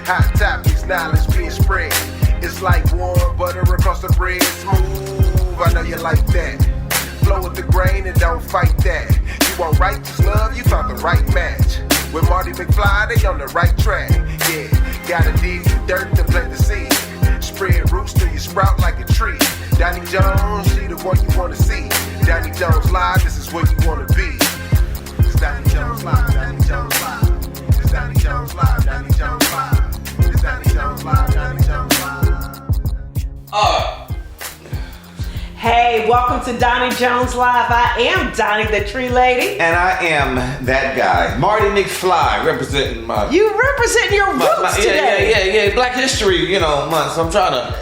Hot topics, knowledge being spread. It's like warm butter across the bread. Smooth, I know you like that. Flow with the grain and don't fight that. You want righteous love, you found the right match. With Marty McFly, they on the right track. Yeah, gotta dig the dirt to plant the seed. Spread roots till you sprout like a tree. Doni Jones, she the one you wanna see. Doni Jones live, this is where you wanna be. It's Doni Jones live, Doni Jones live. It's Doni Jones live, Doni Jones live. It's Doni Jones live, Doni Jones live. Hey, welcome to Doni Jones Live. I am Donnie the Tree Lady. And I am that guy, Marty McFly, representing my... You represent your roots today. Yeah. Black History, month. So I'm trying to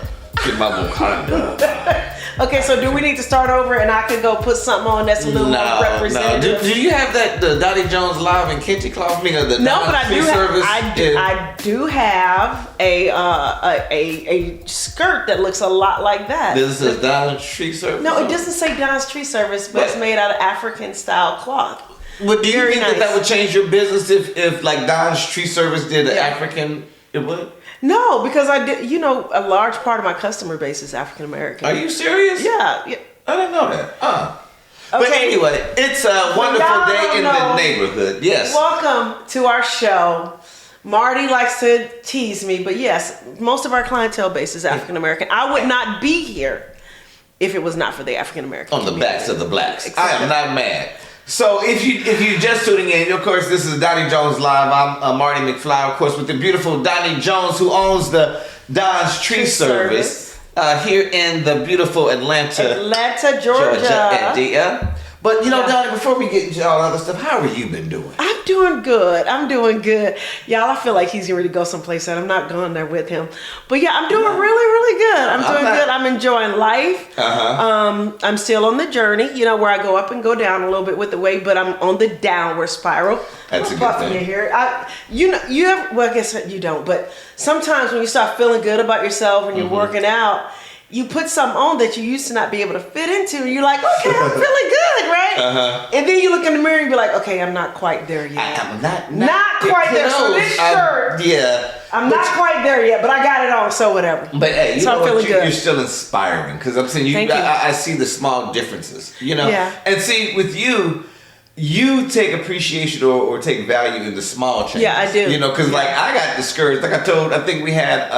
get my Wakanda. Okay, so do we need to start over and I can go put something on that's a little more representative? Do you have the Doni Jones Live and Kenty Cloth? No, but I do have a skirt that looks a lot like that. This is Don's Tree Service? No, it doesn't say Don's Tree Service, but it's made out of African style cloth. But do you think that would change your business if like Don's Tree Service did an African? It would? No, because I did. A large part of my customer base is African American. Are you serious? Yeah. I didn't know that. Okay. But anyway, it's a wonderful day in the neighborhood. Yes. Welcome to our show. Marty likes to tease me, but yes, most of our clientele base is African American. I would not be here if it was not for the African American on the backs of the blacks. Exactly. I am not mad. So if you're just tuning in, of course, this is Doni Jones Live. I'm Marty McFly, of course, with the beautiful Doni Jones, who owns the Don's Tree Service here in the beautiful Atlanta, Georgia. India. But Doni, before we get into all other stuff, how have you been doing? I'm doing good. Y'all, I feel like he's ready to go someplace that I'm not going there with him. But yeah, I'm doing really good. I'm doing good. I'm enjoying life. I'm still on the journey, where I go up and go down a little bit with the weight, but I'm on the downward spiral. That's a good thing. You here. I guess you don't, but sometimes when you start feeling good about yourself and you're working out, you put something on that you used to not be able to fit into, and you're like, okay, I'm feeling good, right? And then you look in the mirror and be like, okay, I'm not quite there yet. I'm not quite there. So this shirt, I'm not quite there yet, but I got it on, so whatever. But hey, I'm feeling good. You're still inspiring, because I'm saying I see the small differences, Yeah. And see, with you take appreciation or take value in the small changes. Yeah, I do. Because like I got discouraged. Like I think we had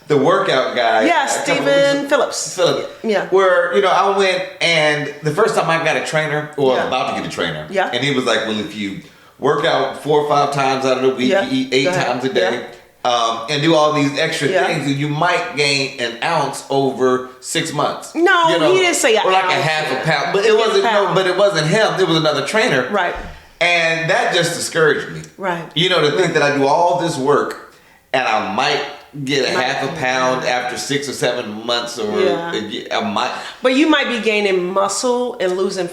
the workout guy. Yeah, Stephen Phillips. Yeah. Where, I went and the first time I got a trainer, or about to get a trainer. Yeah. And he was like, well, if you work out 4 or 5 times out of the week, you eat 8 times a day, and do all these extra things, and you might gain an ounce over 6 months. No, he didn't say an ounce. Or like a half a pound. But it wasn't him. It was another trainer. Right. And that just discouraged me. Right. To think that I do all this work and I might get a half a pound after 6 or 7 months, or I might. But you might be gaining muscle and losing.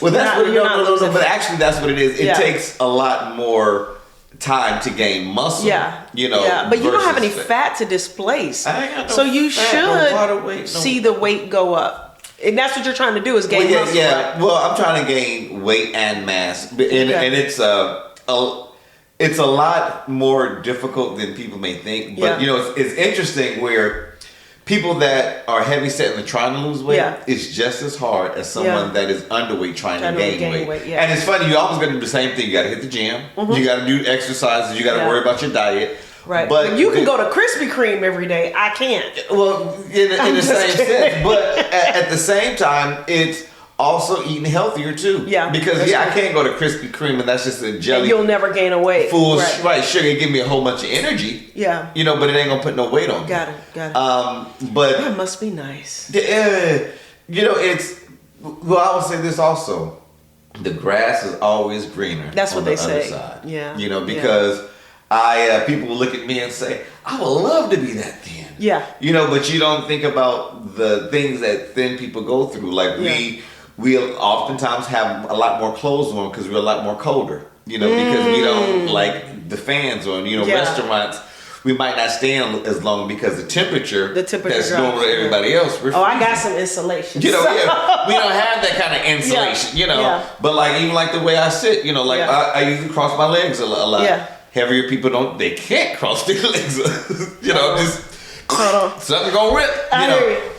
Well, that's what it is. But actually, that's what it is. It takes a lot more time to gain muscle. Yeah. But you don't have any fat to displace. I ain't got no so you fat, should no water weight, see the weight go up. And that's what you're trying to do, is gain muscle. Yeah. Right? Well, I'm trying to gain weight and mass, and it's a lot more difficult than people may think. But it's interesting where people that are heavy set and trying to lose weight, it's just as hard as someone that is underweight trying to gain weight. And it's funny, you always got to do the same thing. You got to hit the gym. You got to do exercises. You got to worry about your diet. Right. But you can go to Krispy Kreme every day. I can't. Well, in the same sense. But at the same time, it's also eating healthier too. Yeah. Because I can't go to Krispy Kreme and that's just a jelly. And you'll never gain a weight. Full sugar, give me a whole bunch of energy. Yeah. But it ain't gonna put no weight on me. Got it. But that must be nice. I would say this also. The grass is always greener. That's what they say. Side. Yeah. Because people will look at me and say, I would love to be that thin. Yeah. But you don't think about the things that thin people go through. Like we oftentimes have a lot more clothes on because we're a lot more colder, because we don't like the fans on, restaurants. We might not stay in as long because the temperature that's normal to everybody else. Oh, I got some insulation. We don't have that kind of insulation, But like even like the way I sit, I usually cross my legs a lot. Yeah. Heavier people they can't cross their legs. Just something gonna rip.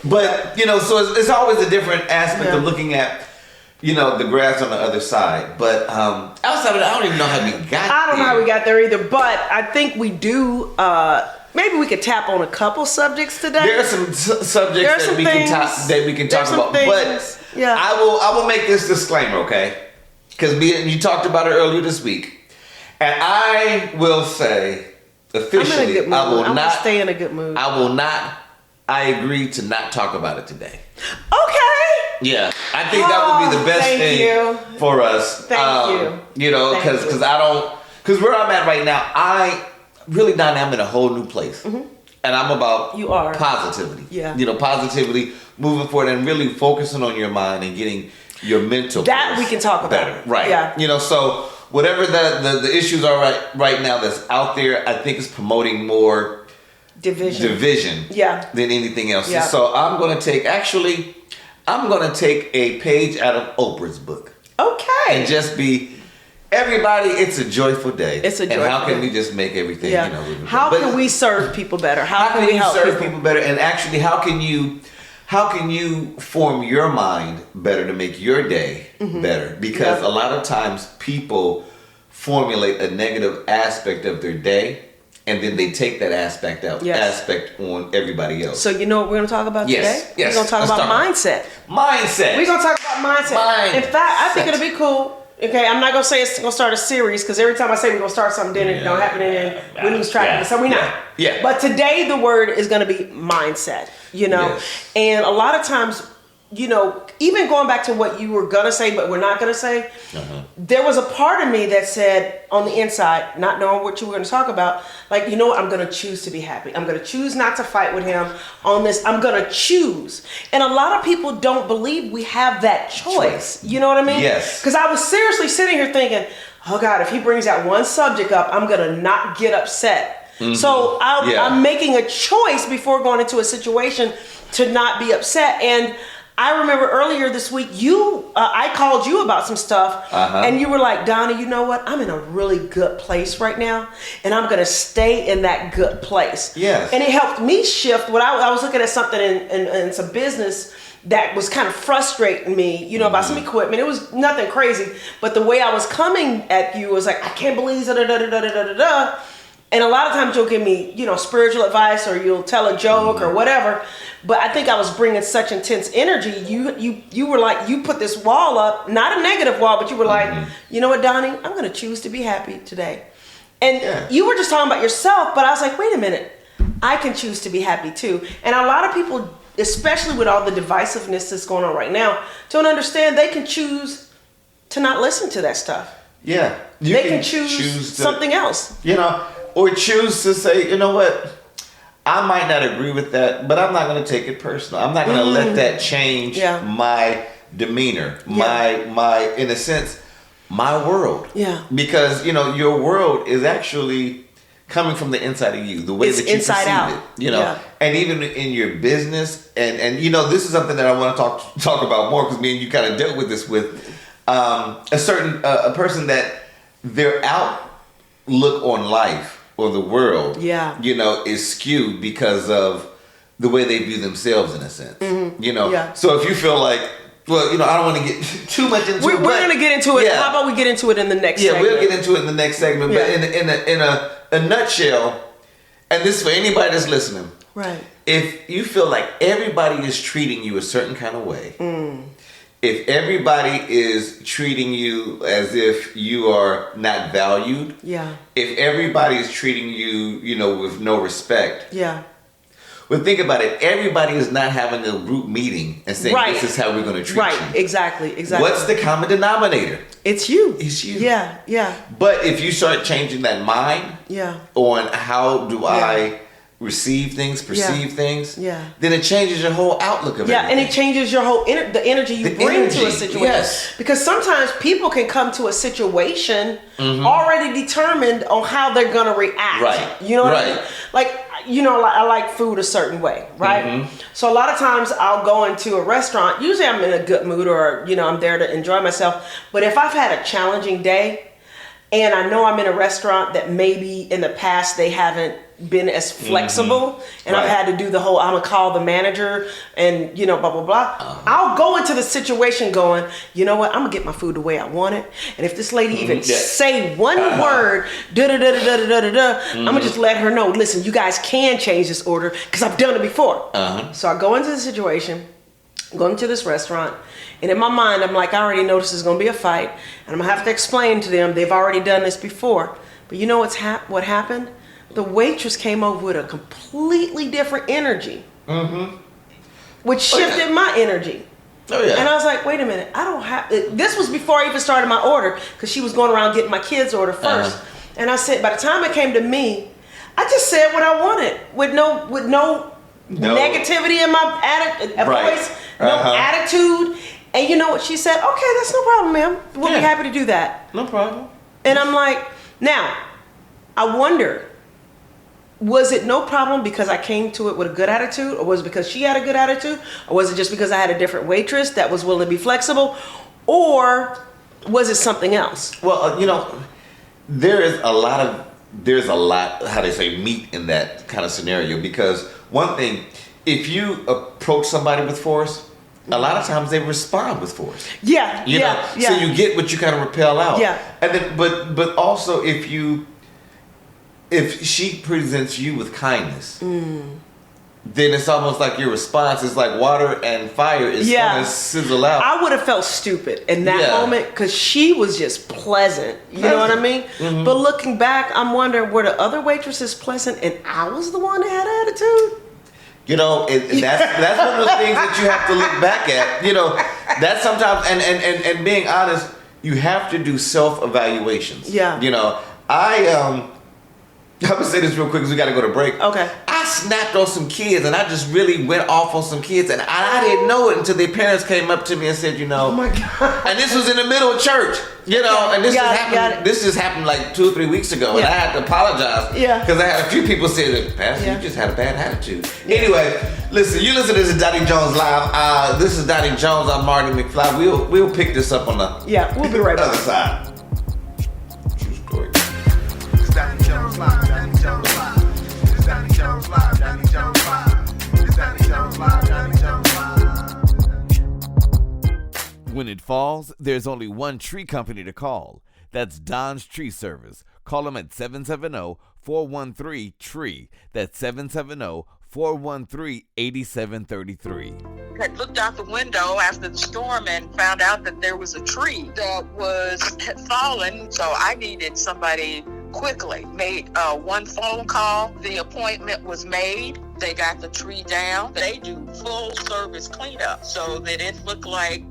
But so it's always a different aspect of looking at the grass on the other side. But outside of that, I don't even know how we got there. I don't know how we got there either, but I think we do. Maybe we could tap on a couple subjects today. There are some subjects that we can talk about. But yeah. I will make this disclaimer, okay? Because you talked about it earlier this week. And I will say, officially, I'm in a good mood. I will not stay in a good mood. I agree to not talk about it today. Okay. Yeah, I think that would be the best thing for us. Thank you. Because where I'm at right now, I'm in a whole new place. Mm-hmm. And I'm about positivity. Yeah. Positivity, moving forward and really focusing on your mind and getting your mental that we can talk about. Better. Right. Yeah. So whatever the issues are right now that's out there, I think is promoting more division than anything else. Yeah. So I'm going to take a page out of Oprah's book. Okay. And just be, everybody, it's a joyful day. It's a joyful day. And how can we just make everything, how can we serve people better? How can we help serve people better? And actually, how can you form your mind better to make your day better? Because a lot of times people formulate a negative aspect of their day, and then they take that aspect on everybody else. So you know what we're going to talk about today? Yes. We're going to talk about mindset. Mindset. We're going to talk about mindset. In fact, I think it'll be cool. Okay, I'm not going to say it's going to start a series, because every time I say we're going to start something, then it don't happen, and then we lose track of it. So we're not. Yeah. But today the word is going to be mindset, Yes. And a lot of times, even going back to what you were going to say, but we're not going to say, there was a part of me that said on the inside, not knowing what you were going to talk about, like, I'm going to choose to be happy. I'm going to choose not to fight with him on this. I'm going to choose. And a lot of people don't believe we have that choice. You know what I mean? Yes. Because I was seriously sitting here thinking, oh God, if he brings that one subject up, I'm going to not get upset. Mm-hmm. So I'm making a choice before going into a situation to not be upset. And I remember earlier this week, I called you about some stuff, and you were like, Doni, you know what? I'm in a really good place right now, and I'm going to stay in that good place. Yes. And it helped me shift. When I was looking at something in some business that was kind of frustrating me, about some equipment. It was nothing crazy, but the way I was coming at you was like, I can't believe da-da-da-da-da-da-da. And a lot of times you'll give me, spiritual advice, or you'll tell a joke or whatever. But I think I was bringing such intense energy. You were like, you put this wall up, not a negative wall, but you were like, you know what, Doni, I'm going to choose to be happy today. And you were just talking about yourself, but I was like, wait a minute, I can choose to be happy too. And a lot of people, especially with all the divisiveness that's going on right now, don't understand they can choose to not listen to that stuff. Yeah. They can choose something else. Or choose to say, you know what, I might not agree with that, but I'm not going to take it personal. I'm not going to let that change my demeanor, my in a sense, my world. Yeah. Because, your world is actually coming from the inside of you, the way that you inside perceive out. it. And even in your business, and this is something that I want to talk about more, because me and you kind of dealt with this with a person that their outlook on life or the world, is skewed because of the way they view themselves, in a sense. So if you feel like, well, I don't want to get too much into it. We're going to get into it. How about we get into it in the next segment? Yeah, we'll get into it in the next segment. But in a nutshell, and this is for anybody that's listening. Right. If you feel like everybody is treating you a certain kind of way, if everybody is treating you as if you are not valued, if everybody is treating you, with no respect, well, think about it. Everybody is not having a group meeting and saying, this is how we're going to treat you. Right, exactly. What's the common denominator? It's you. It's you. Yeah. But if you start changing that mind on how do I receive things, perceive things, then it changes your whole outlook of everything. And it changes your whole the energy you bring to a situation. Yes. Because sometimes people can come to a situation already determined on how they're going to react. Right. You know what I mean? Like, I like food a certain way, right? So a lot of times I'll go into a restaurant. Usually I'm in a good mood, or, I'm there to enjoy myself. But if I've had a challenging day, and I know I'm in a restaurant that maybe in the past they haven't been as flexible, and I've had to do the whole, I'm gonna call the manager and blah blah blah. I'll go into the situation going, you know what, I'm gonna get my food the way I want it, and if this lady even say one word, I'm gonna just let her know, listen, you guys can change this order because I've done it before. So I go into the situation, go into this restaurant, and in my mind I'm like, I already know this is gonna be a fight, and I'm gonna have to explain to them they've already done this before. But you know what happened? The waitress came over with a completely different energy, which shifted my energy. And I was like, wait a minute, I don't have, this was before I even started my order, because she was going around getting my kids' order first. And I said, by the time it came to me, I just said what I wanted with no negativity in my voice, no attitude. And you know what she said? Okay, that's no problem, ma'am. We'll be happy to do that. No problem. And I'm like, now, I wonder, was it no problem because I came to it with a good attitude, or was it because she had a good attitude, or was it just because I had a different waitress that was willing to be flexible, or was it something else? Well, there's a lot, how they say, meat in that kind of scenario, because one thing, if you approach somebody with force, a lot of times they respond with force. Yeah. So you get what you kind of repel out. Yeah. And then, but also if she presents you with kindness, then it's almost like your response is like water and fire is going to sizzle out. I would have felt stupid in that moment because she was just pleasant. You know what I mean? But looking back, I'm wondering, were the other waitresses pleasant and I was the one that had attitude? And that's one of those things that you have to look back at. That's sometimes, and being honest, you have to do self-evaluations. Yeah. I'm gonna say this real quick because we gotta go to break. Okay. I snapped on some kids and I just really went off on some kids, and I didn't know it until their parents came up to me and said, oh my God. And this was in the middle of church, and this just happened like 2 or 3 weeks ago, and I had to apologize. Because I had a few people say that, Pastor, you just had a bad attitude. Anyway, listen, you listen to this is Doni Jones Live. This is Doni Jones. I'm Marty McFly. We'll pick this up on the we'll be right back. other side. True story. It's Doni Jones Live, Doni Jones Live. It's Doni Jones Live, Doni Jones Live. It's Doni Jones Live, Doni Jones Live. When it falls, there's only one tree company to call. That's Don's Tree Service. Call them at 770-413-TREE. That's 770-413-8733. Had looked out the window after the storm and found out that there was a tree that had fallen. So I needed somebody quickly. Made one phone call. The appointment was made. They got the tree down. They do full service cleanup so that it looked like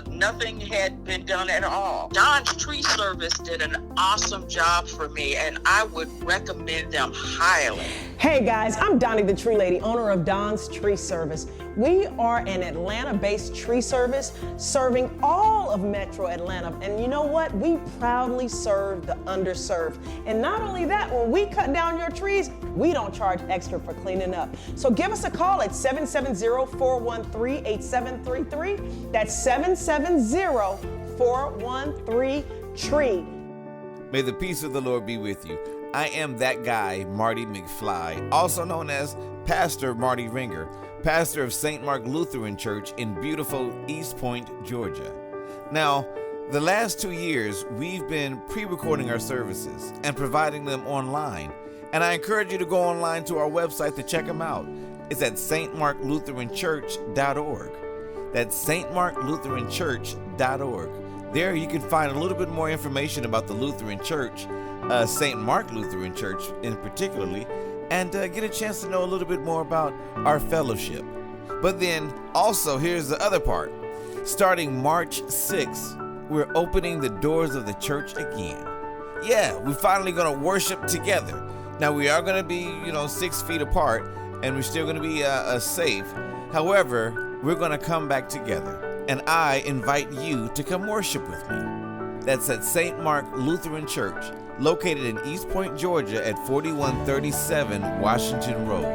nothing had been done at all. Don's Tree Service did an awesome job for me, and I would recommend them highly. Hey guys, I'm Donnie the Tree Lady, owner of Don's Tree Service. We are an Atlanta-based tree service serving all of Metro Atlanta. And you know what? We proudly serve the underserved. And not only that, when we cut down your trees, we don't charge extra for cleaning up. So give us a call at 770-413-8733. That's 770-413-TREE. May the peace of the Lord be with you. I am that guy, Marty McFly, also known as Pastor Marty Ringer, pastor of St. Mark Lutheran Church in beautiful East Point, Georgia. Now, the last 2 years, we've been pre-recording our services and providing them online. And I encourage you to go online to our website to check them out. It's at stmarklutheranchurch.org. That's stmarklutheranchurch.org. There you can find a little bit more information about the Lutheran Church, St. Mark Lutheran Church in particularly, and get a chance to know a little bit more about our fellowship. But then also, here's the other part. Starting March 6th, we're opening the doors of the church again. Yeah, we're finally going to worship together. Now, we are going to be, 6 feet apart, and we're still going to be safe. However, we're going to come back together, and I invite you to come worship with me. That's at St. Mark Lutheran Church, located in East Point, Georgia at 4137 Washington Road.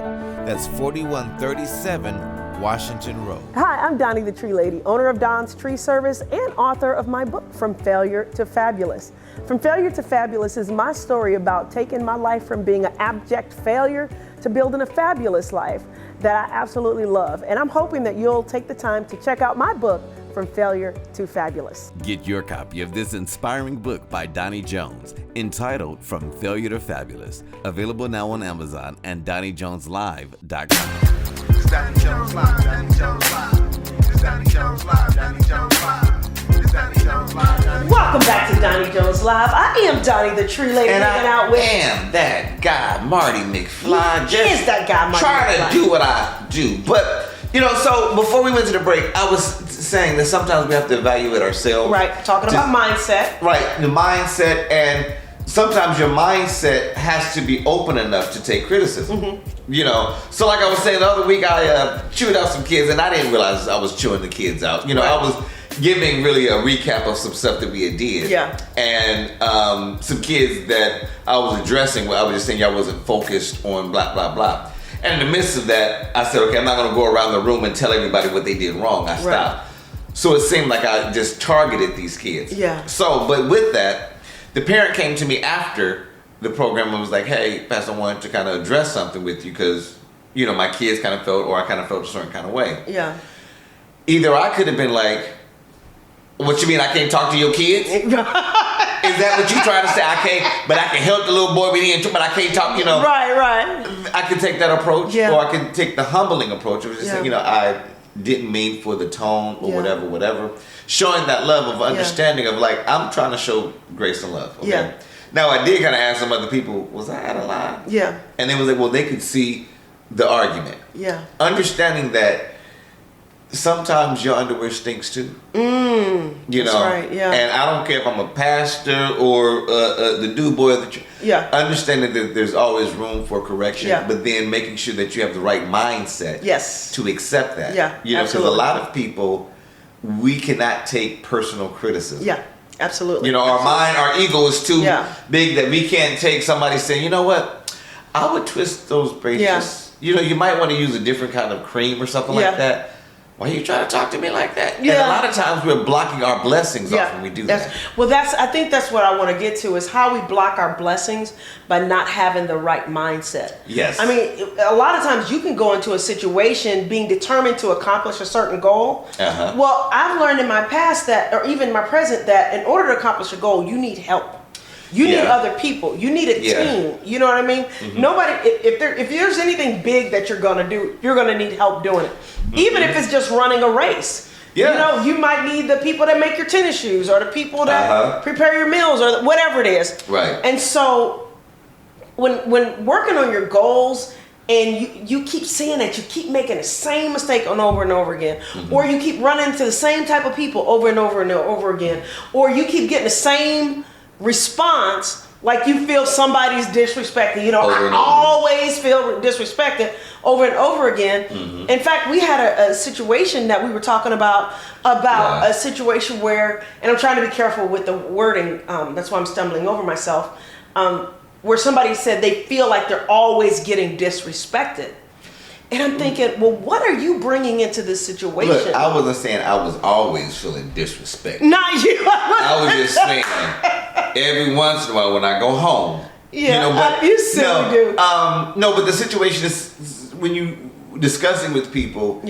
That's 4137 Washington Road. Hi, I'm Doni the Tree Lady, owner of Don's Tree Service and author of my book, From Failure to Fabulous. From Failure to Fabulous is my story about taking my life from being an abject failure to building a fabulous life that I absolutely love. And I'm hoping that you'll take the time to check out my book, From Failure to Fabulous. Get your copy of this inspiring book by Doni Jones entitled From Failure to Fabulous. Available now on Amazon and DoniJonesLive.com. It's Doni Jones Live, Doni Jones Live. It's Doni Jones Live, Doni Jones Live. It's Doni Jones Live, Doni Jones Live. Welcome back to Doni Jones Live. I am Doni the Tree Lady, And hanging I out with. am that guy, Marty McFly. He is that guy, Marty trying McFly. to do what I do. But, so before we went to the break, I was saying that sometimes we have to evaluate ourselves. Right, talking about mindset. Right, the mindset, and sometimes your mindset has to be open enough to take criticism. Mm-hmm. So like I was saying the other week, I chewed out some kids, and I didn't realize I was chewing the kids out. Right. I was giving really a recap of some stuff that we had did. Yeah. And some kids that I was addressing, where I was just saying y'all wasn't focused on blah, blah, blah. And in the midst of that, I said, okay, I'm not gonna go around the room and tell everybody what they did wrong. I stopped. So it seemed like I just targeted these kids. Yeah. So, but with that, the parent came to me after the program and was like, hey, Pastor, I wanted to kind of address something with you because, my kids kind of felt, or I kind of felt a certain kind of way. Yeah. Either I could have been like, what you mean I can't talk to your kids? Is that what you trying to say? I can help the little boy with him, but I can't talk, Right. I could take that approach, Yeah. or I could take the humbling approach. It was just saying, I didn't mean for the tone or whatever. Showing that level of understanding of like, I'm trying to show grace and love. Okay? Yeah. Now I did kind of ask some other people, was I out of line? Yeah. And they was like, well, they could see the argument. Yeah. Understanding that sometimes your underwear stinks too. That's right, yeah. And I don't care if I'm a pastor or the dude boy of the church. Yeah. Understanding that there's always room for correction, Yeah. but then making sure that you have the right mindset. Yes. To accept that. Yeah, Because a absolutely. lot of people, we cannot take personal criticism. Yeah. Absolutely. Our mind, our ego is too Yeah. big that we can't take somebody saying, you know what, I would twist those braces. Yeah. You might want to use a different kind of cream or something Yeah. like that. Why are you trying to talk to me like that? Yeah. And a lot of times we're blocking our blessings off when we do that. I think that's what I want to get to is how we block our blessings by not having the right mindset. Yes. I mean, a lot of times you can go into a situation being determined to accomplish a certain goal. Uh-huh. Well, I've learned in my past that, or even my present, that in order to accomplish a goal, you need help. You need other people. You need a team. You know what I mean? Mm-hmm. Nobody. If there's anything big that you're gonna do, you're gonna need help doing it. Even if it's just running a race. Yeah. You might need the people that make your tennis shoes, or the people that prepare your meals, or whatever it is. Right. And so, when working on your goals, and you keep seeing that you keep making the same mistake over and over again, or you keep running into the same type of people over and over and over again, or you keep getting the same response, like you feel somebody's disrespected. I always feel disrespected over and over again. In fact, we had a situation that we were talking about a situation where, and I'm trying to be careful with the wording, that's why I'm stumbling over myself, where somebody said they feel like they're always getting disrespected. And I'm thinking, well, what are you bringing into this situation? Look, I wasn't saying I was always feeling disrespected. Not you. I was just saying every once in a while when I go home. Yeah, you silly dude. No, but the situation is when you discussing with people,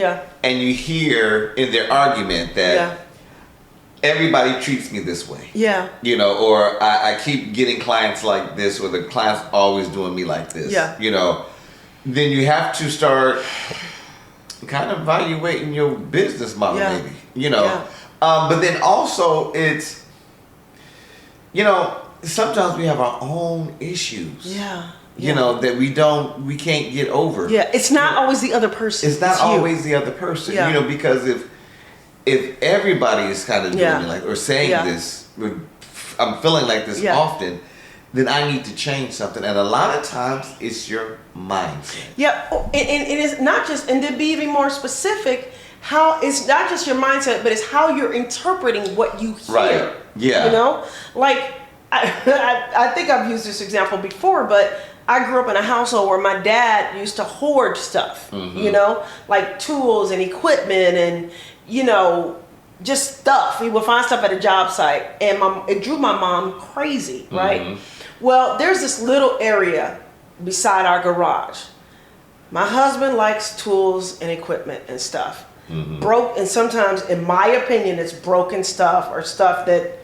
and you hear in their argument that everybody treats me this way. Yeah. Or I keep getting clients like this, or the client's always doing me like this. Yeah. Then you have to start kind of evaluating your business model, maybe. But then also it's, sometimes we have our own issues. Yeah. That we can't get over. Yeah, it's not always the other person. It's not you. always the other person. Because if everybody is kind of doing it like, or saying this, I'm feeling like this often, then I need to change something. And a lot of times it's your mindset. Yeah, and it is not just, and to be even more specific, how it's not just your mindset, but it's how you're interpreting what you hear. Right. Yeah. Like I think I've used this example before, but I grew up in a household where my dad used to hoard stuff, you know, like tools and equipment and, you know, just stuff. He would find stuff at a job site, and it drew my mom crazy, right? Well, there's this little area beside our garage. My husband likes tools and equipment and stuff. Broke, and sometimes, in my opinion, it's broken stuff or stuff that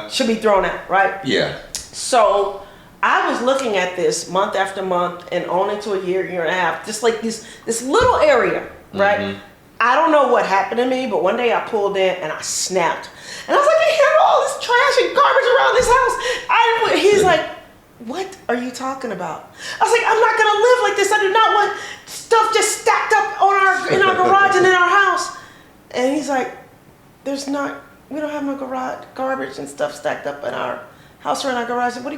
should be thrown out, right? Yeah. So I was looking at this month after month, and on into a year, year and a half, just like this little area, right? I don't know what happened to me, but one day I pulled in and I snapped. And I was like, I hear all this trash and garbage around this house. He's like, what are you talking about? I was like, I'm not gonna live like this. I do not want stuff just stacked up in our garage and in our house. And he's like, we don't have no garbage and stuff stacked up in our house or in our garage. What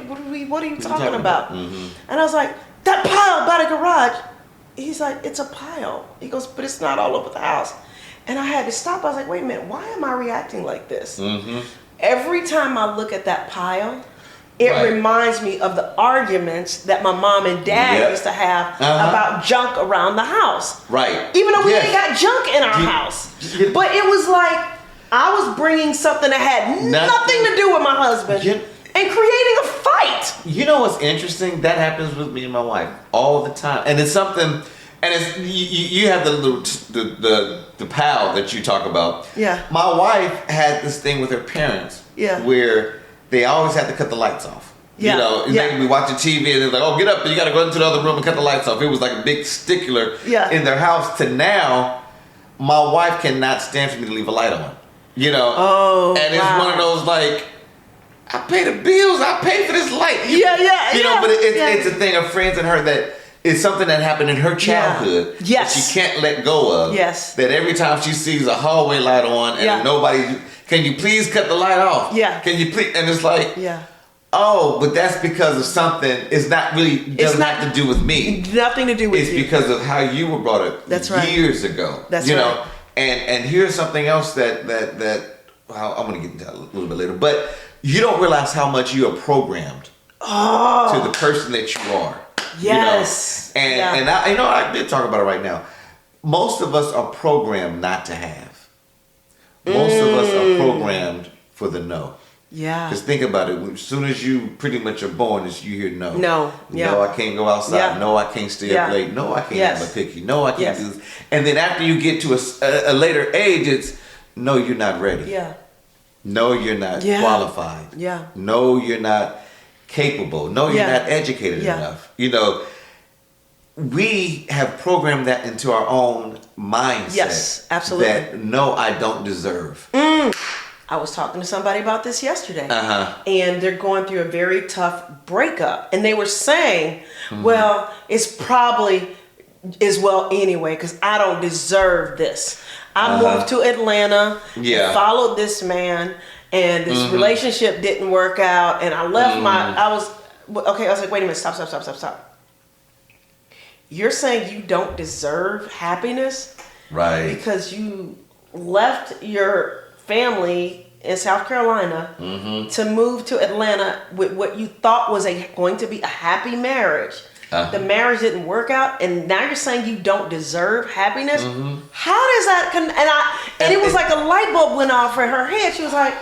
are you talking about? And I was like, that pile by the garage. He's like, it's a pile. He goes, but it's not all over the house. And I had to stop. I was like, wait a minute, why am I reacting like this? Every time I look at that pile, it reminds me of the arguments that my mom and dad used to have about junk around the house. Right. Even though we ain't got junk in our house. But it was like I was bringing something that had nothing to do with my husband and creating a fight. You know what's interesting? That happens with me and my wife all the time, and it's something. And it's you have the pal that you talk about. Yeah. My wife had this thing with her parents. Yeah. Where they always had to cut the lights off. Yeah. You know, they would be watching TV and they're like, "Oh, get up! You got to go into the other room and cut the lights off." It was like a big stickler in their house. To now, my wife cannot stand for me to leave a light on. You know. Oh. And it's one of those like, I pay the bills. I pay for this light. You know, but it's a thing of friends and her that it's something that happened in her childhood that she can't let go of. Yes. That every time she sees a hallway light on and nobody, can you please cut the light off? Yeah. Can you please? And it's like, oh, but that's because of something. It's not really, doesn't have to do with me. Nothing to do with you. It's because of how you were brought up years ago. That's you right. know, and here's something else that well, I'm going to get into that a little bit later, but you don't realize how much you are programmed to the person that you are. Yes. You know? And I did talk about it right now. Most of us are programmed not to have. Most of us are programmed for the no. Yeah. Because think about it. As soon as you pretty much are born, you hear no. No. Yeah. No, I can't go outside. Yeah. No, I can't stay up late. No, I can't have a cookie. No, I can't do this. And then after you get to a later age, it's no, you're not ready. Yeah. No, you're not qualified. Yeah. No, you're not capable. No, you're not educated enough. You know, we have programmed that into our own mindset. Yes, absolutely. That no, I don't deserve. I was talking to somebody about this yesterday, and they're going through a very tough breakup, and they were saying, well, it's probably as well anyway, because I don't deserve this. I moved to Atlanta and followed this man, and this relationship didn't work out, and I left I was like, wait a minute, stop. You're saying you don't deserve happiness? Right. Because you left your family in South Carolina to move to Atlanta with what you thought was going to be a happy marriage. The marriage didn't work out, and now you're saying you don't deserve happiness. How does that? And it was like a light bulb went off in her head. She was like,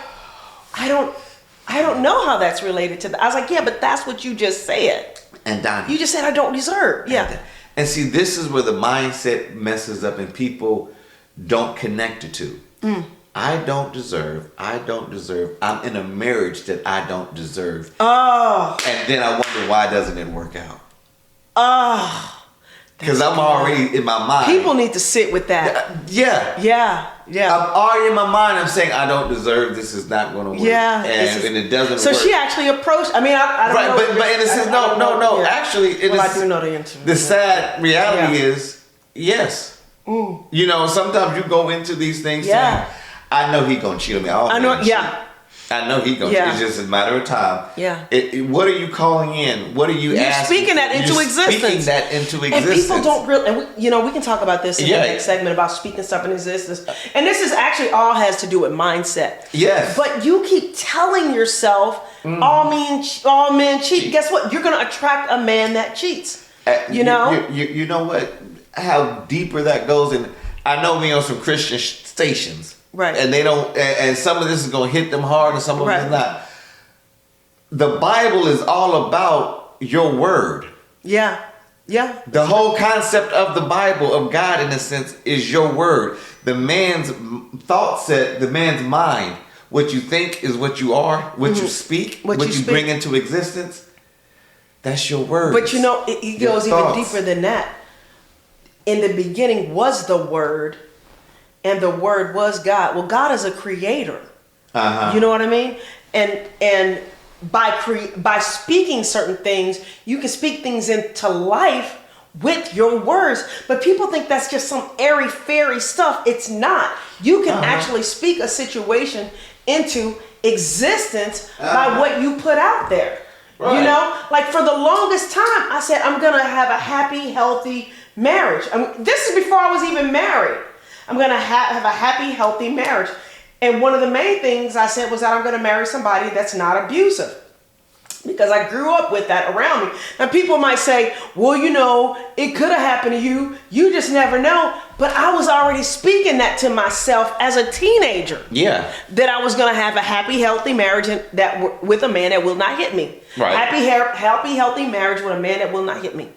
I don't know how that's related to that. I was like, yeah, but that's what you just said. And Donnie, you just said I don't deserve. Yeah. And see, this is where the mindset messes up, and people don't connect the two. I don't deserve. I'm in a marriage that I don't deserve. Oh. And then I wonder, why doesn't it work out? Oh. Because I'm already in my mind. People need to sit with that. Yeah. I'm already in my mind. I'm saying I don't deserve. This is not going to work. Yeah. And it doesn't work. So she actually approached. I mean, I don't know. But in a sense, no. Yeah. Actually, I do know the answer. The sad reality is yes. You know, sometimes you go into these things saying, I know he's gonna cheat on me. I know. Yeah. I know he goes. Yeah. It's just a matter of time. Yeah. What are you calling in? What are you You're asking? speaking that into You're existence. Speaking that into existence. And people don't really, and we can talk about this in Yeah. the next segment about speaking stuff in existence. And this is actually all has to do with mindset. Yes. But you keep telling yourself, all men cheat. Guess what? You're going to attract a man that cheats. You know? You know what? How deeper that goes. And I know we on some Christian stations. Right. And they don't, and some of this is going to hit them hard and some of Right. it is not. The Bible is all about your word. Yeah. Yeah. The whole concept of the Bible, of God in a sense, is your word. The man's thought set, the man's mind, what you think is what you are, what you speak, what you bring into existence, that's your word. But you know, it goes even deeper than that. In the beginning was the Word, and the Word was God. Well, God is a creator. You know what I mean? And by speaking certain things, you can speak things into life with your words. But people think that's just some airy fairy stuff. It's not. You can actually speak a situation into existence by what you put out there. Right. You know, like for the longest time, I said, I'm going to have a happy, healthy marriage. This is before I was even married. I'm going to have a happy, healthy marriage. And one of the main things I said was that I'm going to marry somebody that's not abusive. Because I grew up with that around me. Now people might say, well, you know, it could have happened to you. You just never know. But I was already speaking that to myself as a teenager. Yeah. That I was going to have a happy, healthy marriage that with a man that will not hit me. Right. Happy, healthy marriage with a man that will not hit me.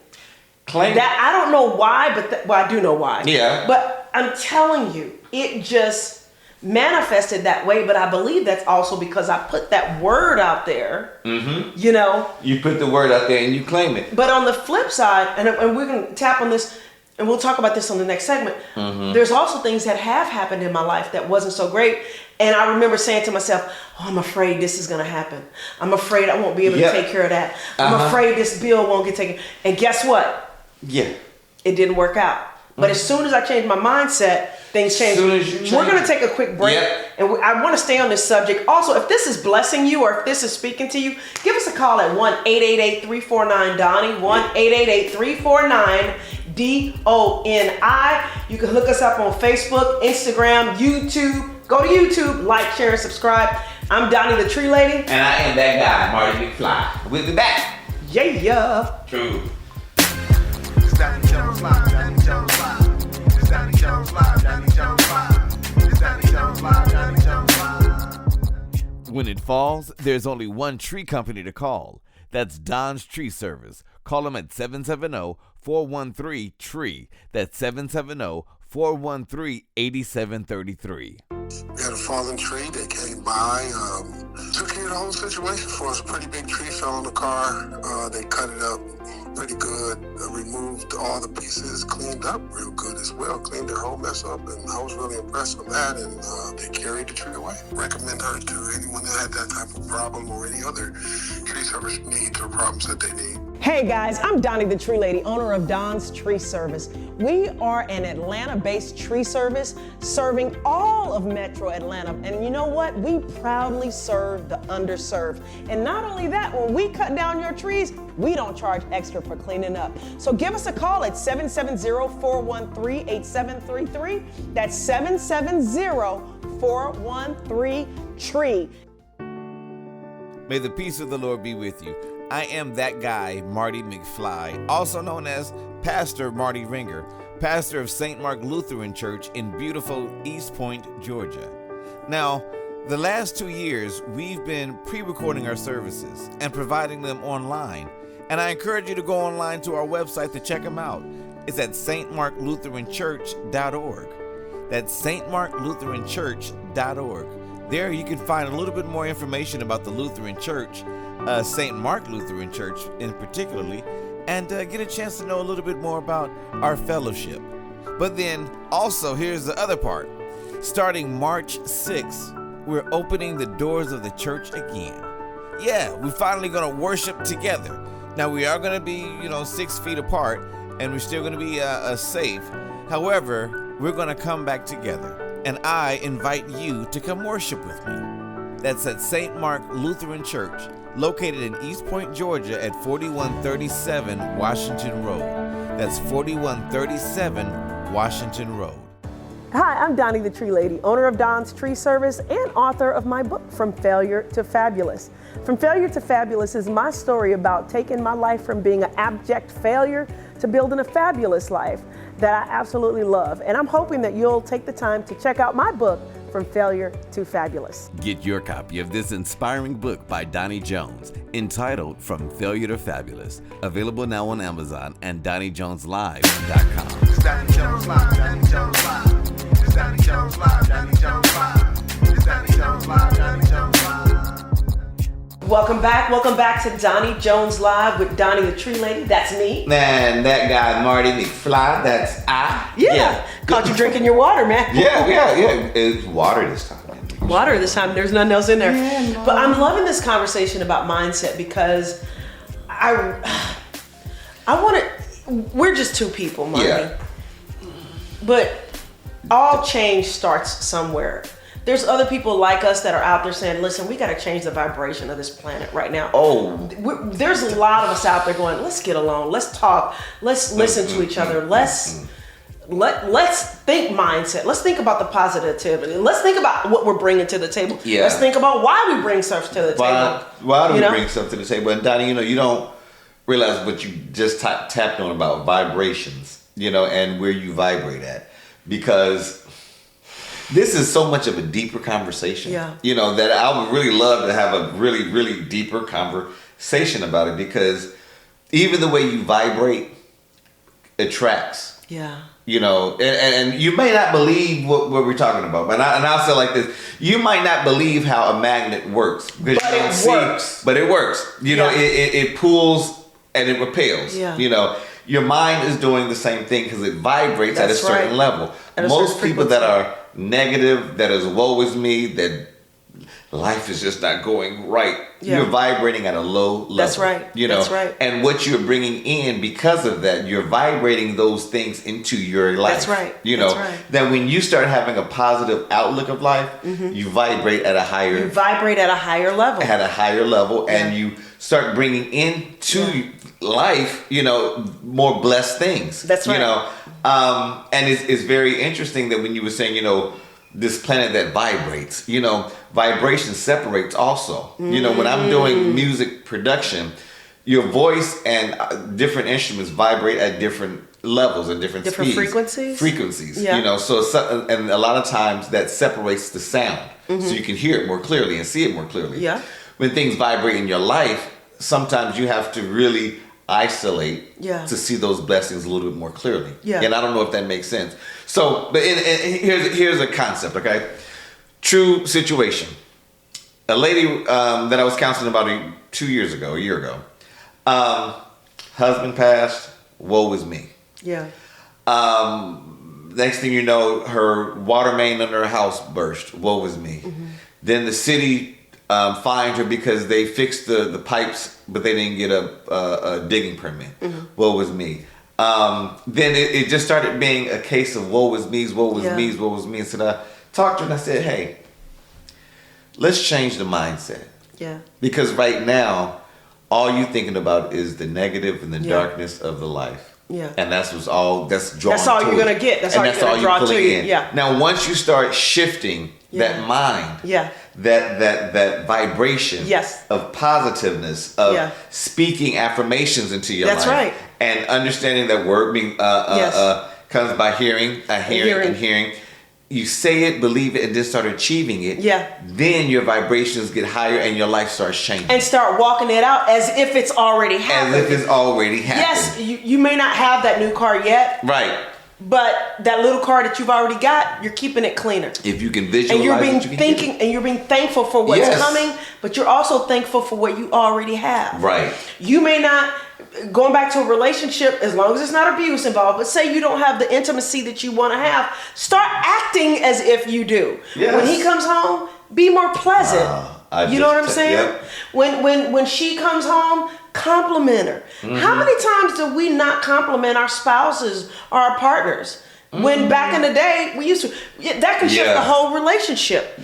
Claim that. I don't know why, but I do know why. Yeah. But I'm telling you, it just manifested that way, but I believe that's also because I put that word out there. You know, you put the word out there and you claim it. But on the flip side, and we're going to tap on this, and we'll talk about this on the next segment. There's also things that have happened in my life that wasn't so great, and I remember saying to myself, "Oh, I'm afraid this is going to happen. I'm afraid I won't be able to take care of that. I'm afraid this bill won't get taken." And guess what? Yeah, it didn't work out. But as soon as I changed my mindset, things changed. We're going to take a quick break, and I want to stay on this subject. Also, if this is blessing you or if this is speaking to you, give us a call at 1-888-349-DONNIE, 1-888-349-DONI. You can hook us up on Facebook, Instagram, YouTube. Go to YouTube, like, share, and subscribe. I'm Donnie the Tree Lady. And I am that guy, Marty McFly. We'll be back. Yeah. True. It's Doni Jones Live, Doni Jones Live. It's Doni Jones Live, Doni Jones Live. It's Doni Jones Live, Doni Jones Live. When it falls, there's only one tree company to call. That's Don's Tree Service. Call them at 770-413-TREE. That's 770-413-8733. We had a fallen tree. They came by, took care of the whole situation for us. A pretty big tree fell on the car. They cut it up pretty good, removed all the pieces, cleaned up real good as well, cleaned their whole mess up, and I was really impressed with that, and they carried the tree away. Recommend her to anyone that had that type of problem or any other tree service needs or problems that they need. Hey guys, I'm Donnie the Tree Lady, owner of Don's Tree Service. We are an Atlanta-based tree service serving all of Metro Atlanta. And you know what? We proudly serve the underserved. And not only that, when we cut down your trees, we don't charge extra for cleaning up. So give us a call at 770-413-8733. That's 770-413-TREE. May the peace of the Lord be with you. I am that guy, Marty McFly, also known as Pastor Marty Ringer, pastor of St. Mark Lutheran Church in beautiful East Point, Georgia. Now, the last 2 years, we've been pre-recording our services and providing them online. And I encourage you to go online to our website to check them out. It's at stmarklutheranchurch.org. That's stmarklutheranchurch.org. There you can find a little bit more information about the Lutheran Church, St. Mark Lutheran Church in particularly, and get a chance to know a little bit more about our fellowship. But then also here's the other part. Starting March 6th, we're opening the doors of the church again. Yeah, we're finally going to worship together. Now we are going to be, 6 feet apart, and we're still going to be safe. However, we're going to come back together, and I invite you to come worship with me. That's at St. Mark Lutheran Church, located in East Point, Georgia at 4137 Washington Road. That's 4137 Washington Road. Hi, I'm Doni the Tree Lady, owner of Don's Tree Service and author of my book, From Failure to Fabulous. From Failure to Fabulous is my story about taking my life from being an abject failure to building a fabulous life that I absolutely love. And I'm hoping that you'll take the time to check out my book, From Failure to Fabulous. Get your copy of this inspiring book by Doni Jones, entitled From Failure to Fabulous, available now on Amazon and DoniJonesLive.com. It's Doni Jones Live, Doni Jones Live. It's Doni Jones Live, Doni Jones Live. It's Doni Jones Live, Doni Jones Live. Welcome back to Doni Jones Live with Doni the Tree Lady. That's me. Man, that guy Marty McFly, that's I. Yeah. Caught you drinking your water, man. Yeah. It's water this time. Water this time. There's nothing else in there. Yeah, but I'm loving this conversation about mindset because I want to. We're just two people, Marty. Yeah. But all change starts somewhere. There's other people like us that are out there saying, listen, we got to change the vibration of this planet right now. There's a lot of us out there going, let's get along, let's talk, let's listen to each other, let's think mindset, let's think about the positivity, let's think about what we're bringing to the table. Yeah. Let's think about why we bring stuff to the table. Why do we bring stuff to the table? And Doni, you don't realize what you just tapped on about vibrations, and where you vibrate at, because this is so much of a deeper conversation, that I would really love to have a really, really deeper conversation about it, because even the way you vibrate attracts. Yeah. And you may not believe what we're talking about, but I'll say it like this: you might not believe how a magnet works, because but you don't it works. But it works. It pulls and it repels. Yeah. Your mind is doing the same thing because it vibrates at a certain level. Most people that are negative, that is woe is me, that life is just not going right, you're vibrating at a low level. That's right. That's right. And what you're bringing in because of that, you're vibrating those things into your life. That's right. That's right. Then when you start having a positive outlook of life, you vibrate at a higher level. At a higher level, and you start bringing into life, more blessed things. That's right. And it's very interesting that when you were saying, this planet that vibrates, vibration separates also. When I'm doing music production, your voice and different instruments vibrate at different levels and different speeds. Frequencies. Yeah. So and a lot of times that separates the sound. So you can hear it more clearly and see it more clearly. Yeah. When things vibrate in your life, sometimes you have to really isolate to see those blessings a little bit more clearly. Yeah. And I don't know if that makes sense. So, but here's a concept, okay? True situation. A lady that I was counseling about a year ago, husband passed, woe is me. Yeah. Next thing you know, her water main under her house burst, woe is me. Then the city fined her because they fixed the pipes, but they didn't get a digging permit. Woe was me. Then it just started being a case of woe was me. And so I talked to her and I said, hey, let's change the mindset. Yeah. Because right now, all you're thinking about is the negative and the darkness of the life. Yeah. And that's all you're gonna get. That's all you're gonna draw to you. Yeah. Now once you start shifting that mind, that vibration of positiveness, of speaking affirmations into your life. That's right. And understanding that word being comes by hearing. You say it, believe it, and then start achieving it. Yeah. Then your vibrations get higher and your life starts changing. And start walking it out as if it's already happened. As if it's already happened. Yes, you may not have that new car yet. Right. But that little car that you've already got, you're keeping it cleaner. If you can visualize and you're being thankful for what's coming, but you're also thankful for what you already have. Right. You may not, going back to a relationship, as long as it's not abuse involved, but say you don't have the intimacy that you want to have, start acting as if you do. Yes. When he comes home, be more pleasant. You know what I'm saying? Yep. When she comes home, compliment her. How many times do we not compliment our spouses or our partners? When back in the day, we used to, that can shift the whole relationship.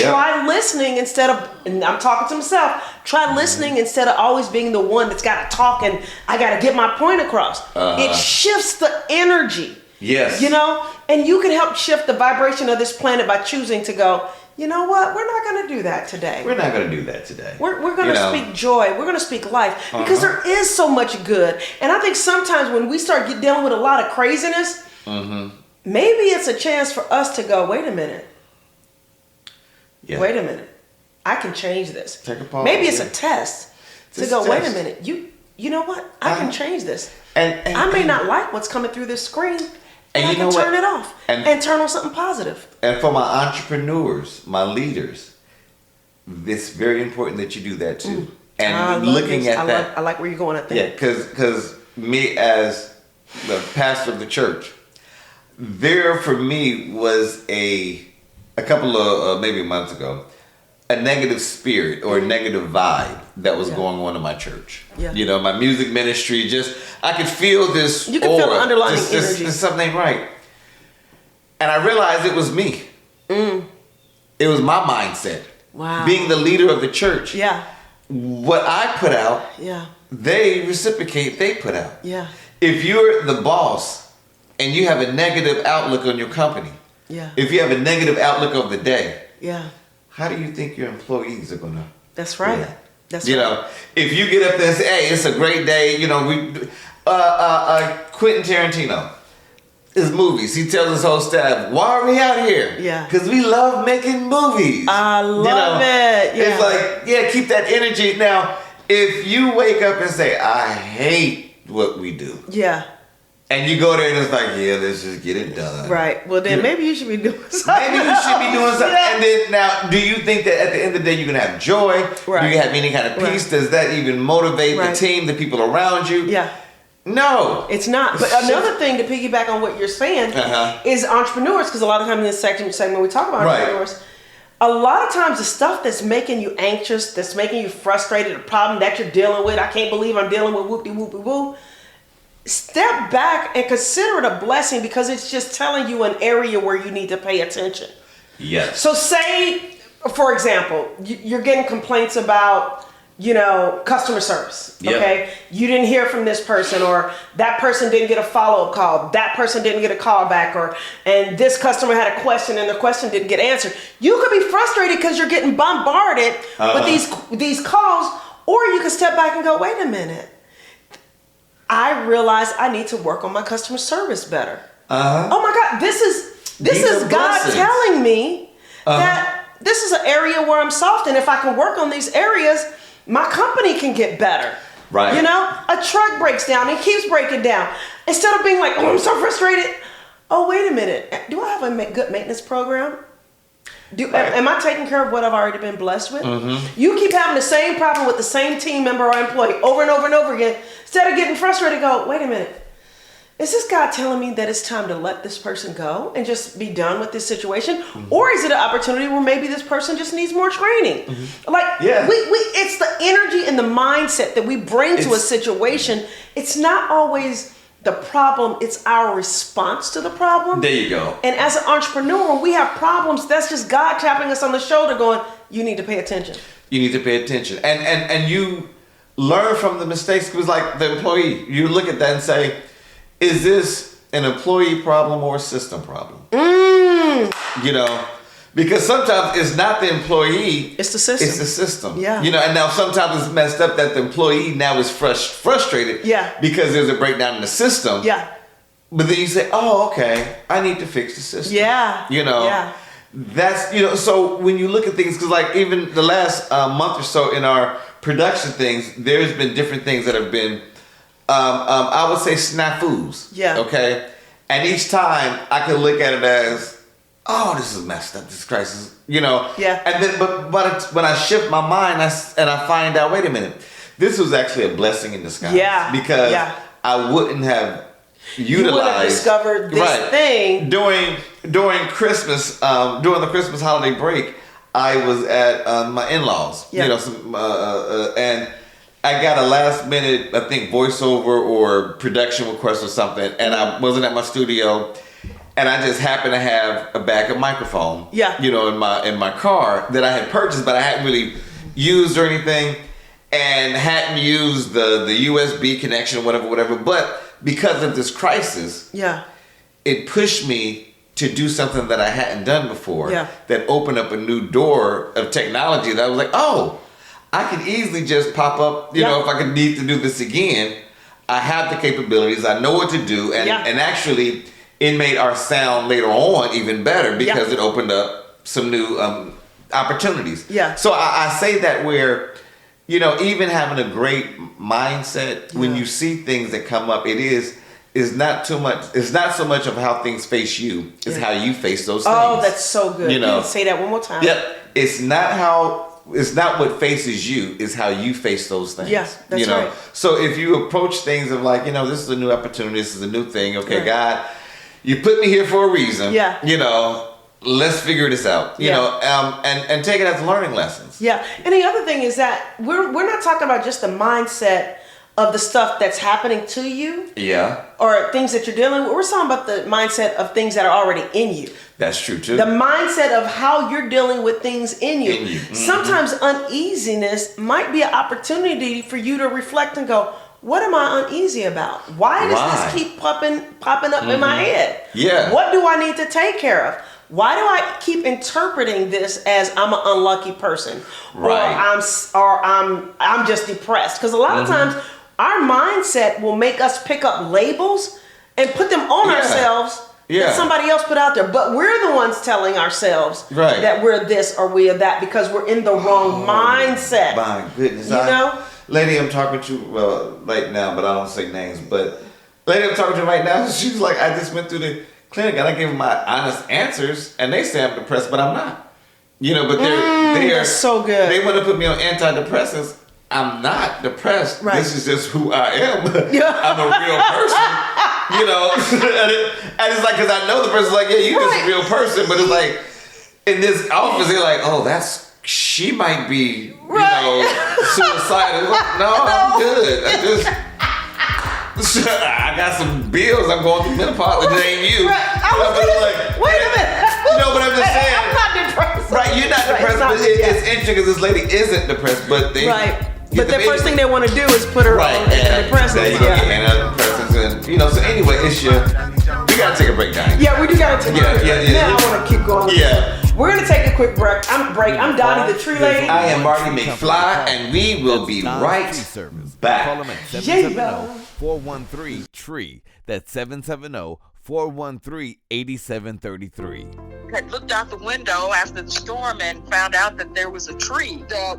Try listening instead of, and I'm talking to myself, try listening instead of always being the one that's got to talk and I got to get my point across. It shifts the energy. Yes. You know, and you can help shift the vibration of this planet by choosing to go, you know what, we're not going to do that today. We're not going to do that today. We're going to speak joy. We're going to speak life because there is so much good. And I think sometimes when we start dealing with a lot of craziness, maybe it's a chance for us to go, wait a minute. Yeah. Wait a minute. I can change this. Take a pause. Maybe it's a test to go, wait a test. minute. You know what? I can change this. And I may not like what's coming through this screen. And I you know can turn what? it off and turn on something positive. And for my entrepreneurs, my leaders, it's very important that you do that too. And looking at that. I like where you're going at that. Yeah, because me as the pastor of the church, there for me was a couple of maybe months ago, a negative spirit or a negative vibe that was going on in my church. Yeah. You know, my music ministry, I could feel this You can aura. feel the underlying energy. Just something ain't right. And I realized it was me. It was my mindset. Wow. Being the leader of the church. Yeah. What I put out, they reciprocate, they put out. Yeah. If you're the boss and you have a negative outlook on your company, if you have a negative outlook of the day, how do you think your employees are going to? That's right. react? That's You right. know, if you get up there and say, hey, it's a great day, you know, Quentin Tarantino, his movies, he tells his whole staff, why are we out here? Yeah. Because we love making movies. I love it. Yeah. It's like, keep that energy. Now, if you wake up and say, I hate what we do. Yeah. And you go there and it's like, let's just get it done. Right. Well, then maybe you should be doing something. Maybe you should be doing something. Yeah. And then now, do you think that at the end of the day, you're going to have joy? Right. Do you have any kind of peace? Does that even motivate the team, the people around you? Yeah. No. It's not. But another thing to piggyback on what you're saying is entrepreneurs, because a lot of times in this segment we talk about entrepreneurs, a lot of times the stuff that's making you anxious, that's making you frustrated, the problem that you're dealing with, I can't believe I'm dealing with whoopty-whoopty-woo, step back and consider it a blessing because it's just telling you an area where you need to pay attention. Yes. So say, for example, you're getting complaints about, customer service, okay? You didn't hear from this person, or that person didn't get a follow-up call, that person didn't get a call back, and this customer had a question and the question didn't get answered. You could be frustrated because you're getting bombarded with these calls, or you can step back and go, wait a minute. I realize I need to work on my customer service better. Oh my God, this is God telling me that this is an area where I'm soft, and if I can work on these areas, my company can get better. Right. A truck breaks down and keeps breaking down. Instead of being like, oh, I'm so frustrated. Oh, wait a minute. Do I have a good maintenance program? Am I taking care of what I've already been blessed with? You keep having the same problem with the same team member or employee over and over and over again. Instead of getting frustrated, go, wait a minute. Is this God telling me that it's time to let this person go and just be done with this situation? Or is it an opportunity where maybe this person just needs more training? It's the energy and the mindset that we bring to a situation. It's not always the problem, it's our response to the problem. There you go. And as an entrepreneur, when we have problems, that's just God tapping us on the shoulder going, you need to pay attention. You need to pay attention. And you learn from the mistakes. Because like the employee, you look at that and say, is this an employee problem or a system problem? Because sometimes it's not the employee. It's the system. It's the system. Yeah. And now sometimes it's messed up that the employee now is frustrated. Yeah. Because there's a breakdown in the system. Yeah. But then you say, oh, okay, I need to fix the system. Yeah. Yeah. That's, so when you look at things, because like even the last month or so in our production things, there's been different things that have been, I would say snafus. Yeah. Okay. And each time I can look at it as, oh, this is messed up. This crisis, Yeah. And then, but when I shift my mind and I find out, wait a minute, this was actually a blessing in disguise. Yeah. Because I wouldn't have utilized. You would have discovered this thing during Christmas, during the Christmas holiday break. I was at my in-laws, and I got a last minute, I think, voiceover or production request or something, and I wasn't at my studio. and I just happened to have a backup microphone. Yeah. You know, in my car that I had purchased, but I hadn't really used or anything, and hadn't used the USB connection, whatever. But because of this crisis, it pushed me to do something that I hadn't done before. That opened up a new door of technology that I was like, oh, I could easily just pop up. You know, if I could need to do this again, I have the capabilities. I know what to do, and actually, it made our sound later on even better because it opened up some new opportunities. So I say that where, you know, even having a great mindset when you see things that come up, is not too much. It's not so much of how things face you; it's how you face those things. Oh, that's so good. You know, say that one more time. It's not what faces you; it's how you face those things. Yeah, that's you know? right. So if you approach things of like, you know, this is a new opportunity, this is a new thing. Okay, God, you put me here for a reason. You know, let's figure this out. You know, and take it as learning lessons. And the other thing is that we're not talking about just the mindset of the stuff that's happening to you. Or things that you're dealing with. We're talking about the mindset of things that are already in you. That's true too. The mindset of how you're dealing with things in you. Sometimes uneasiness might be an opportunity for you to reflect and go, what am I uneasy about? Why does this keep popping up in my head? What do I need to take care of? Why do I keep interpreting this as I'm an unlucky person, or I'm just depressed? Because a lot of times our mindset will make us pick up labels and put them on ourselves that somebody else put out there. But we're the ones telling ourselves that we're this or we are that because we're in the wrong mindset. My goodness, you know, lady I'm talking to right now, but I don't say names. But lady I'm talking to right now, she's like, I just went through the clinic and I gave them my honest answers, and they say I'm depressed, but I'm not. You know, but they're so good. They want to put me on antidepressants. I'm not depressed. This is just who I am. I'm a real person. You know, and it's like, because I know the person's like, yeah, you're just a real person, but it's like in this office, they're like, oh, she might be, you know, suicidal. No, I'm good. I got some bills. I'm going through menopause. It ain't you. Wait a minute. You know what I'm just saying? I'm not depressed. Right, you're not depressed, but it's interesting because this lady isn't depressed, but they. But the first thing they want to do is put her on antidepressants. There you go, antidepressants, and you know. So anyway, we gotta take a break, guys. Yeah, we do gotta take a break. Now I want to keep going. We're gonna take a quick break. I'm Doni the Tree Lady. I am Marty McFly, and we will be right back. Call them at 770-413-TREE. That's 770-413-8733. I looked out the window after the storm and found out that there was a tree that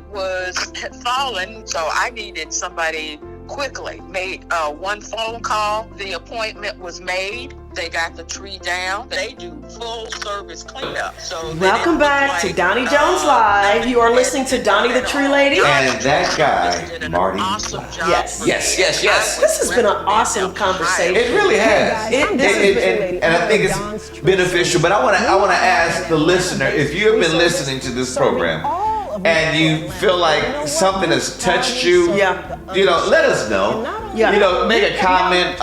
had fallen, so I needed somebody quickly. Made one phone call. The appointment was made. They got the tree down. They do full service cleanup. So welcome back to Doni Jones Live. You are listening to Doni the Tree Lady. And that guy, Marty. Awesome job. Yes. This has been an awesome conversation. It really has. And I think it's beneficial. But I want to ask the listener, if you have been listening to this program and you feel like something has touched you, you know, let us know. You know, make a comment,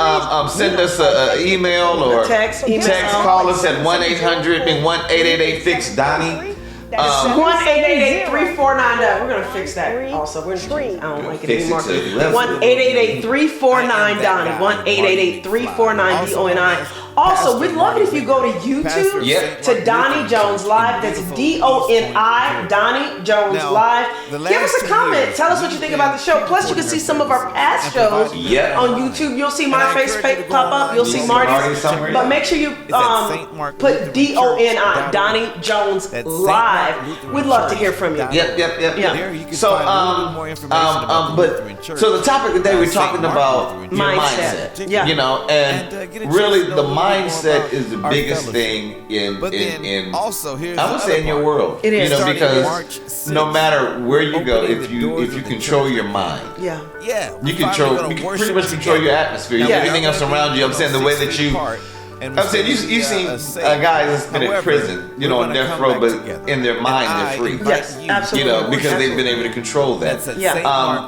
send us an email or text, call us at 1-800-1888-FIX-DONI. 1-888-3499. We're gonna fix that also. We're I don't like it anymore. 1-888-349-DONI. 1-888-349-DONI. Also, we'd love it if you go to YouTube to Doni Jones Live. That's DONI, Doni Jones Live. Give us a comment. Tell us what you think about the show. Plus, you can see some of our past shows on YouTube. You'll see my face pop up. You'll see Marty's. But make sure you put DONI, Doni Jones Live. We'd love to hear from you. Yep. So, so the topic today we're talking about mindset. You know, and really the mindset is the biggest thing in also here's I would say in your world. It is. You know, because no matter where you go, if you control your mind, you can pretty much control your atmosphere. Everything else around you. I'm saying the way that you. I'm saying you've seen guys that's been in prison, you know, on death row, but in their mind they're free. Yes, absolutely. You know, because they've been able to control that.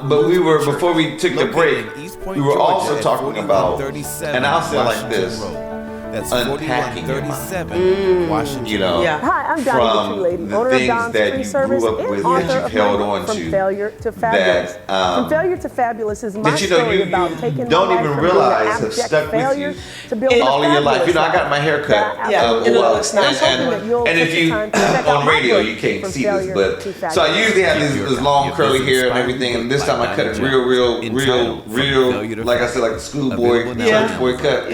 But we were, before we took the break, we were also talking about, and I'll say it like this, That's unpacking your mind. 4137 Washington. You know, Yeah. Hi, I'm Doni the from Tree Lady, the owner of things Don's that Tree you Service grew up and with, that author you've of held my on book, From to, Failure to Fabulous. that, From Failure to Fabulous is my that you know story you about taking don't my life even from realize being an have abject stuck with failure you to building all a of your life. fabulous You know, I got my hair cut. Yeah, and it looks nice. And if you on radio, you can't see this, but so I usually have this long curly hair and everything, and this time I cut it real, like I said, like a schoolboy, church boy cut.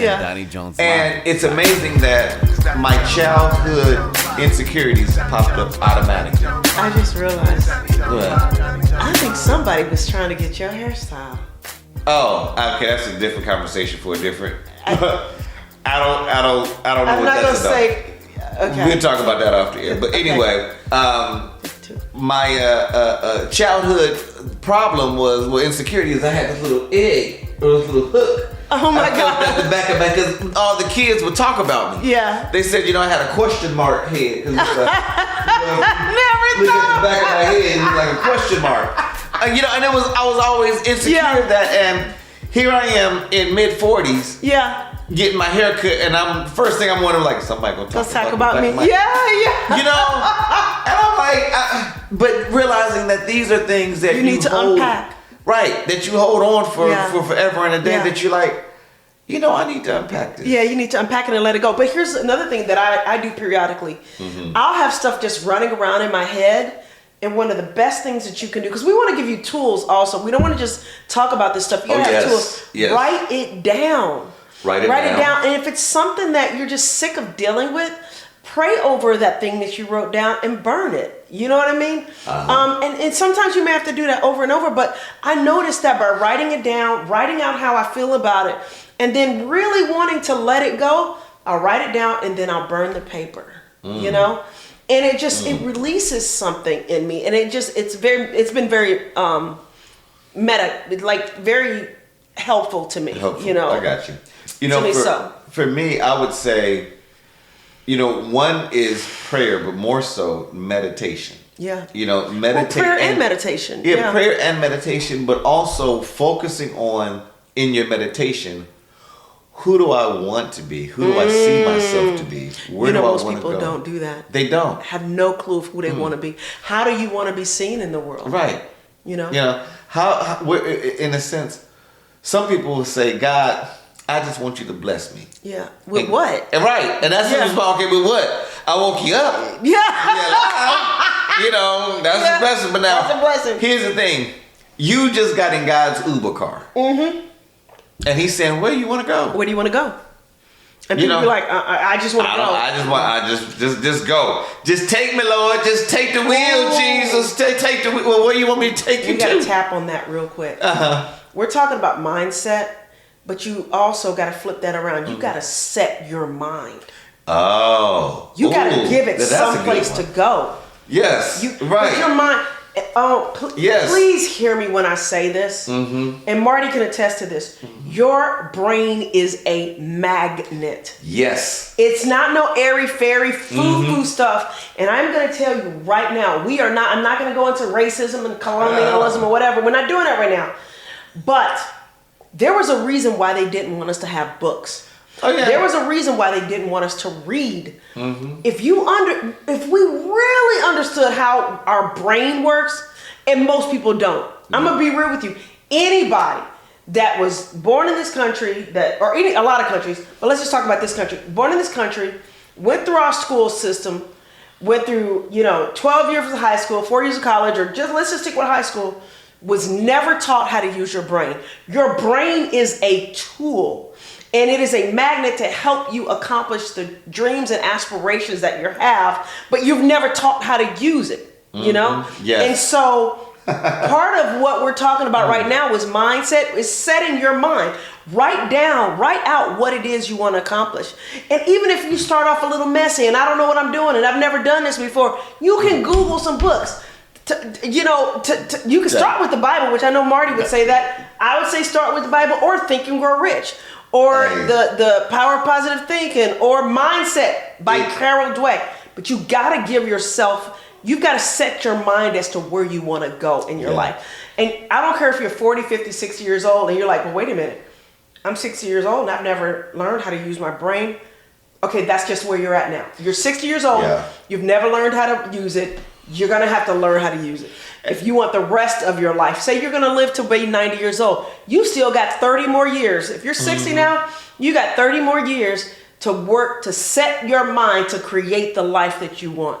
And it's amazing that my childhood insecurities popped up automatically. I just realized. What? I think somebody was trying to get your hairstyle. Oh, okay, that's a different conversation for a different. I don't know I'm what not that's gonna about. say. Okay. We'll talk about that off the air. But anyway, my childhood problem was, well, insecurity is I had this little egg or this little hook. Oh my God. At the back of my, because all the kids would talk about me. Yeah. They said, you know, I had a question mark head. Never Look at the back of my head, it was like a question mark. You know, and I was always insecure that, and here I am in mid 40s. Yeah. Getting my hair cut, and first thing I'm wondering, like, somebody gonna Let's talk about me. Yeah. You know, and I'm like, but realizing that these are things that you need to hold, unpack. right? That you hold on for forever and a day. Yeah. That you're like, you know, I need to unpack this. Yeah, you need to unpack it and let it go. But here's another thing that I do periodically. I'll have stuff just running around in my head. And one of the best things that you can do, because we want to give you tools also. We don't want to just talk about this stuff. You have tools. Yes. Write it down. Write it down. And if it's something that you're just sick of dealing with, pray over that thing that you wrote down and burn it. You know what I mean? And sometimes you may have to do that over and over, but I noticed that by writing it down, writing out how I feel about it, and then really wanting to let it go, I'll write it down and then I'll burn the paper, you know? And it just, it releases something in me. And it's been very very helpful to me, you know? I got you. You know, for me, I would say, you know, one is prayer, but more so meditation. Yeah. You know, meditate. Prayer and meditation. Yeah, prayer and meditation, but also focusing on, in your meditation, who do I want to be? Who do I see myself to be? Where do I want to go? Most people don't do that. They don't. Have no clue of who they want to be. How do you want to be seen in the world? Right. You know? You know, how in a sense, some people will say, God, I just want you to bless me. Yeah. With what? And right. And that's the response. Okay, with what? I woke you up. Yeah. You know, that's a blessing. But now, that's a blessing. Here's the thing. You just got in God's Uber car. Mm-hmm. And he's saying, where do you want to go? Where do you want to go? And people be like, I just want to go. I just go. Just take me, Lord. Just take the wheel, Jesus. Take the wheel. Well, where do you want me to take you We to? got to tap on that real quick. We're talking about mindset, but you also got to flip that around. You got to set your mind. Oh. You got to give it someplace to go. Yes. Right. Your mind. Please hear me when I say this. And Marty can attest to this. Your brain is a magnet. Yes. It's not no airy-fairy foo-foo stuff. And I'm going to tell you right now, I'm not going to go into racism and colonialism or whatever. We're not doing that right now. But there was a reason why they didn't want us to have books. Oh, yeah. There was a reason why they didn't want us to read. If we really understood how our brain works, and most people don't. I'm gonna be real with you. Anybody that was born in this country, a lot of countries, but let's just talk about this country. Born in this country, went through our school system, went through 12 years of high school, 4 years of college, or let's just stick with high school. Was never taught how to use your brain. Your brain is a tool. And it is a magnet to help you accomplish the dreams and aspirations that you have, but you've never taught how to use it, you know? Yes. And so part of what we're talking about right now is mindset, is setting your mind. Write out what it is you want to accomplish. And even if you start off a little messy and I don't know what I'm doing and I've never done this before, you can Google some books. You can start with the Bible, which I know Marty would say that. I would say start with the Bible or Think and Grow Rich. Or the Power of Positive Thinking, or Mindset by Carol Dweck. But you've got to set your mind as to where you want to go in your life. And I don't care if you're 40, 50, 60 years old and you're like, well, wait a minute. I'm 60 years old and I've never learned how to use my brain. okay, that's just where you're at now. You're 60 years old. Yeah. You've never learned how to use it. You're going to have to learn how to use it. If you want the rest of your life, say you're going to live to be 90 years old, you still got 30 more years. If you're 60 now, you got 30 more years to work, to set your mind to create the life that you want.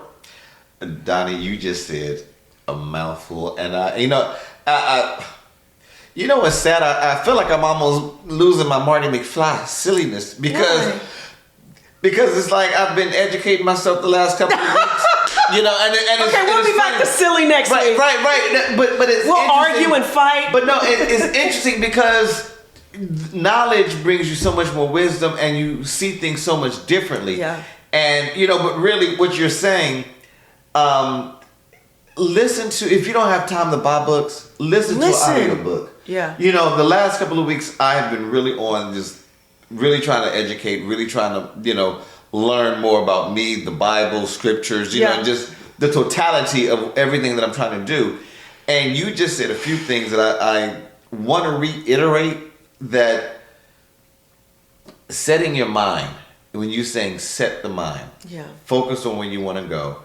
Donnie, you just said a mouthful. And, you know what's sad? I feel like I'm almost losing my Marty McFly silliness because it's like I've been educating myself the last couple of weeks. You know, and it's, okay, we'll be back to silly next week. Right. But it's we'll argue and fight. But no, it's interesting because knowledge brings you so much more wisdom, and you see things so much differently. Yeah. And you know, but really, what you're saying, listen to. If you don't have time to buy books, listen to an audiobook. Yeah. You know, the last couple of weeks, I have been really on just really trying to educate, really trying to, learn more about me, the Bible, scriptures, you know, just the totality of everything that I'm trying to do. And you just said a few things that I want to reiterate, that setting your mind, when you're saying set the mind, focus on where you want to go.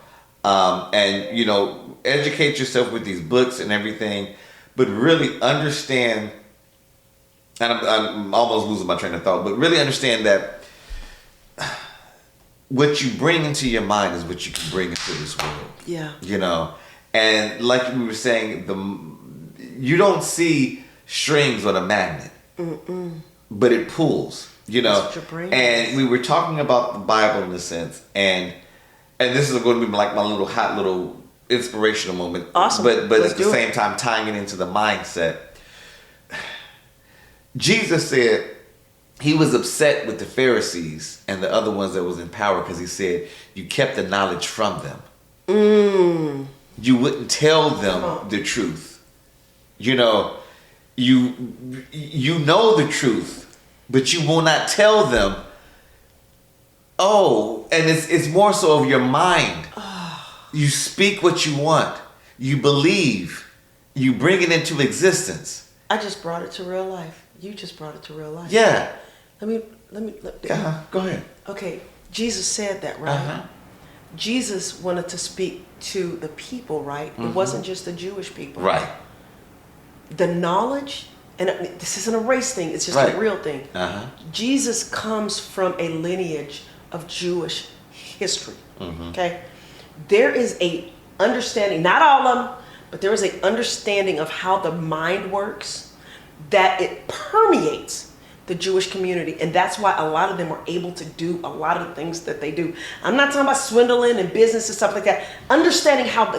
And, educate yourself with these books and everything, but really understand, and I'm almost losing my train of thought, but really understand that what you bring into your mind is what you can bring into this world. Yeah. And like we were saying, you don't see strings on a magnet, but it pulls, That's what your brain is. We were talking about the Bible in a sense, and this is going to be like my little hot little inspirational moment. Awesome. But at the same time tying it into the mindset. Jesus said he was upset with the Pharisees and the other ones that was in power because he said, you kept the knowledge from them. You wouldn't tell them the truth. You know the truth, but you will not tell them. Oh, and it's more so of your mind. You speak what you want. You believe. You bring it into existence. I just brought it to real life. You just brought it to real life. Yeah. Let me. Go ahead. Okay, Jesus said that, right? Jesus wanted to speak to the people, right? It wasn't just the Jewish people. Right. The knowledge, and this isn't a race thing, it's just a real thing. Jesus comes from a lineage of Jewish history, okay? There is a understanding, not all of them, but there is an understanding of how the mind works, that it permeates the Jewish community, and that's why a lot of them are able to do a lot of the things that they do. I'm not talking about swindling and business and stuff like that.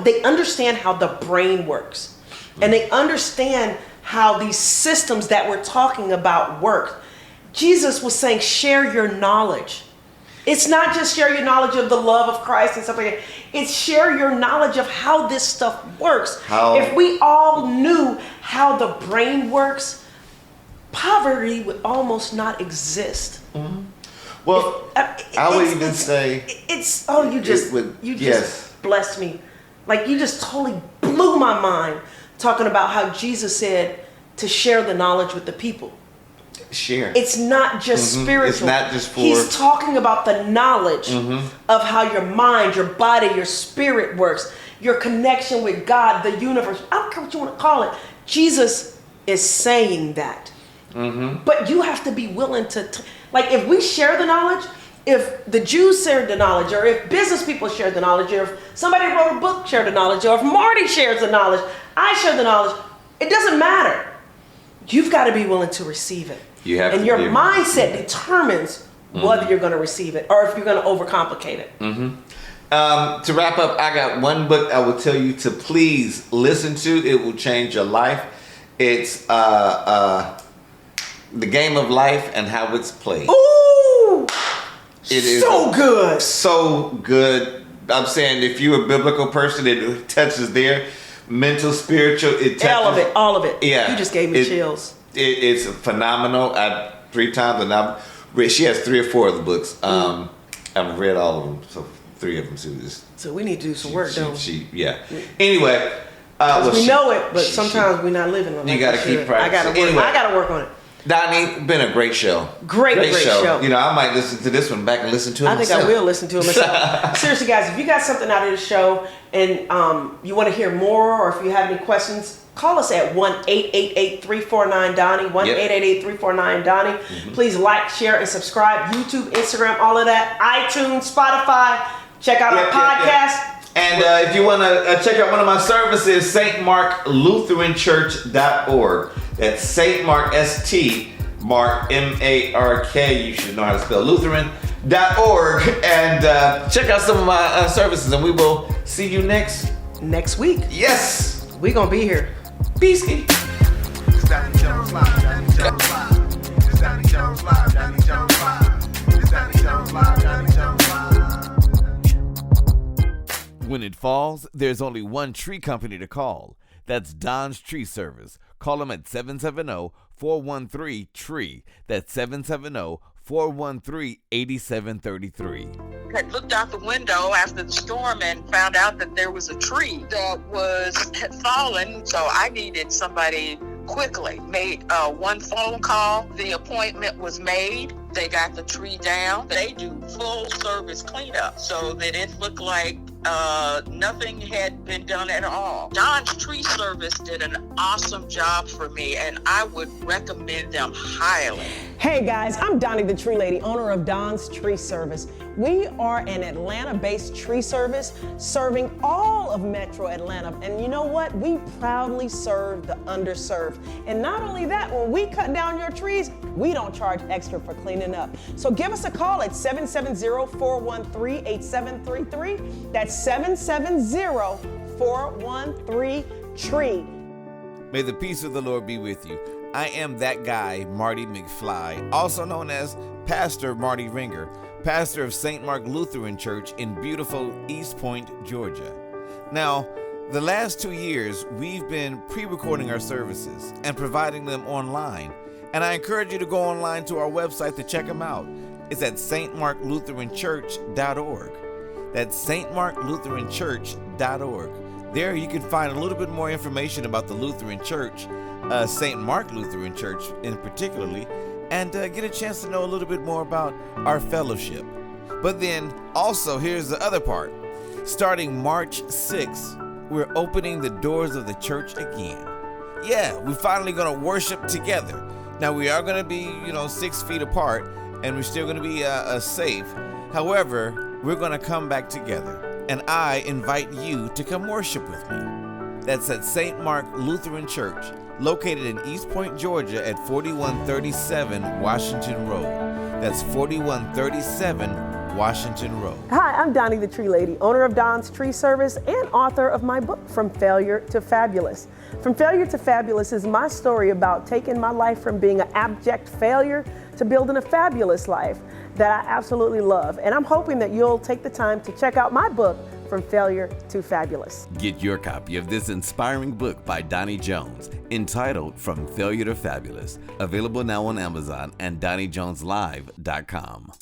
They understand how the brain works, and they understand how these systems that we're talking about work. Jesus was saying, share your knowledge. It's not just share your knowledge of the love of Christ and stuff like that. It's share your knowledge of how this stuff works. If we all knew how the brain works, poverty would almost not exist. Well, I would even say you just blessed me. Like, you just totally blew my mind talking about how Jesus said to share the knowledge with the people. Share. It's not just spiritual. It's not just for... He's talking about the knowledge of how your mind, your body, your spirit works, your connection with God, the universe. I don't care what you want to call it. Jesus is saying that. But you have to be willing to, like, if we share the knowledge, if the Jews shared the knowledge, or if business people share the knowledge, or if somebody wrote a book, share the knowledge, or if Marty shares the knowledge, I share the knowledge, it doesn't matter. You've got to be willing to receive it. And your mindset determines whether you're going to receive it or if you're going to overcomplicate it. To wrap up, I got one book I will tell you to please listen to. It will change your life. It's The Game of Life and How It's Played. Ooh! It is so good. So good. I'm saying if you're a biblical person, it touches there. Mental, spiritual, it touches. All of it. Yeah. You just gave me chills. It's phenomenal. 3 times, and I've read, she has 3 or 4 of the books. I've read all of them, so 3 of them too. So we need to do some work, don't we? Anyway. We know it, but sometimes we're not living on it. You got to keep practicing. I got to work on it. Donnie, been a great show. Great show. You know, I might listen to this one back and listen to it myself. I think I will listen to it myself. Seriously, guys, if you got something out of this show and you want to hear more, or if you have any questions, call us at 1-888-349-DONNIE, 1-888-349-DONNIE. Please like, share, and subscribe. YouTube, Instagram, all of that. iTunes, Spotify. Check out our podcast. And if you want to check out one of my services, stmarklutheranchurch.org. That's St. Mark, S-T, Mark, M-A-R-K. You should know how to spell Lutheran.org. And check out some of my services, and we will see you next week. Yes. We're going to be here. Peace. It's Doni Jones Live, Doni Jones Live. It's Doni Jones Live, Doni Jones Live. It's Doni Jones Live, Doni Jones Live. When it falls, there's only one tree company to call. That's Don's Tree Service. Call them at 770-413-TREE. That's 770-413-8733. I looked out the window after the storm and found out that there was a tree that had fallen, so I needed somebody quickly. Made one phone call. The appointment was made. They got the tree down. They do full service cleanup so that it looked like nothing had been done at all. Don's Tree Service did an awesome job for me, and I would recommend them highly. Hey guys, I'm Doni the Tree Lady, owner of Don's Tree Service. We are an Atlanta-based tree service serving all of Metro Atlanta. And you know what? We proudly serve the underserved. And not only that, when we cut down your trees, we don't charge extra for cleaning up. So give us a call at 770-413-8733. That's 770-413-TREE. May the peace of the Lord be with you. I am that guy, Marty McFly, also known as Pastor Marty Ringer, pastor of St. Mark Lutheran Church in beautiful East Point, Georgia. Now, the last 2 years, we've been pre-recording our services and providing them online. And I encourage you to go online to our website to check them out. It's at stmarklutheranchurch.org. That's stmarklutheranchurch.org. There you can find a little bit more information about the Lutheran Church, St. Mark Lutheran Church in particularly, and get a chance to know a little bit more about our fellowship. But then also, here's the other part. Starting March 6th, we're opening the doors of the church again. Yeah, we're finally going to worship together. Now, we are going to be, 6 feet apart, and we're still going to be safe. However, we're going to come back together, and I invite you to come worship with me. That's at St. Mark Lutheran Church, located in East Point, Georgia at 4137 Washington Road. That's 4137 Washington Road. Hi, I'm Doni the Tree Lady, owner of Don's Tree Service and author of my book, From Failure to Fabulous. From Failure to Fabulous is my story about taking my life from being an abject failure to building a fabulous life that I absolutely love. And I'm hoping that you'll take the time to check out my book, From Failure to Fabulous. Get your copy of this inspiring book by Doni Jones entitled From Failure to Fabulous, available now on Amazon and DoniJonesLive.com.